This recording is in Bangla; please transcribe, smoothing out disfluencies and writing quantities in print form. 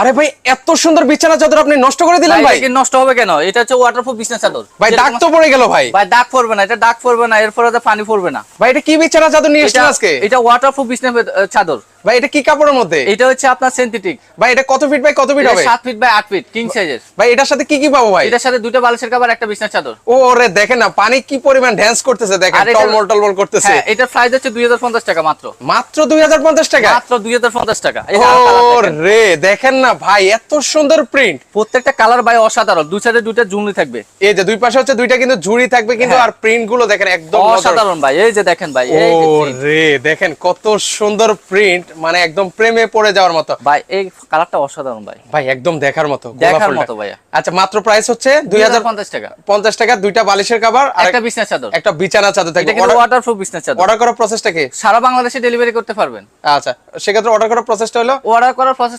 আরে ভাই এত সুন্দর বিছানা চাদর আপনি নষ্ট করে দিলেন ভাই। এটা কি নষ্ট হবে কেন? এটা হচ্ছে ওয়াটারপ্রুফ বিছানা চাদর ভাই দাগ তো পড়ে গেল ভাই। ভাই দাগ পড়বে না, এটা দাগ পড়বে না, এরপরে পানি পড়বে না। ভাই এটা কি বিছানা চাদর নিয়ে এসেছেন আজকে? এটা ওয়াটারপ্রুফ বিছানা চাদর। ভাই এটা কি কাপড়ের মধ্যে? এটা হচ্ছে আপনার সিনথেটিক। ভাই এটা কত ফিট বাই কত ফিট হবে? 7 ফিট বাই 8 ফিট কিং সাইজের। ভাই এটার সাথে কি কি পাবো ভাই? এটার সাথে দুটো বালিশের কভার, একটা বিছানা চাদর। ওরে দেখেন না পানি কি পরিমাণ ড্যান্স করতেছে, দেখেন টলমল টলমল করতেছে। হ্যাঁ, এটার প্রাইস হচ্ছে 2050 টাকা মাত্র। মাত্র 2050 টাকা? মাত্র 2050 টাকা। এই যে আর কালার দেখেন। ওরে দেখেন না ভাই এত সুন্দর প্রিন্ট। প্রত্যেকটা কালার ভাই অসাধারণ, দুই সাইডে দুইটা ঝুলনি থাকবে। এই যে দুই পাশে হচ্ছে দুইটা কিন্তু ঝুড়ি থাকবে কিন্তু, আর প্রিন্ট গুলো দেখেন একদম অসাধারণ ভাই। এই যে দেখেন ভাই, এই যে print। ওরে দেখেন কত সুন্দর প্রিন্ট, মানে একদম প্রেমে পড়ে যাওয়ার মতো। ভাই এই কালারটা অসাধারণ ভাই। ভাই একদম দেখার মতো, দেখার মতো ভাইয়া। আচ্ছা মাত্র প্রাইস হচ্ছে 2050 টাকা। 50 টাকা, দুইটা বালিশের কভার আর একটা বিছানা চাদর। একটা বিছানা চাদর থাকবে। এটা কিন্তু ওয়াটারপ্রুফ বিছানা চাদর। অর্ডার করার প্রসেসটা কি? সারা বাংলাদেশে ডেলিভারি করতে পারবেন। আচ্ছা সেক্ষেত্রে অর্ডার করার প্রসেসটা হলো, অর্ডার করার প্রসেস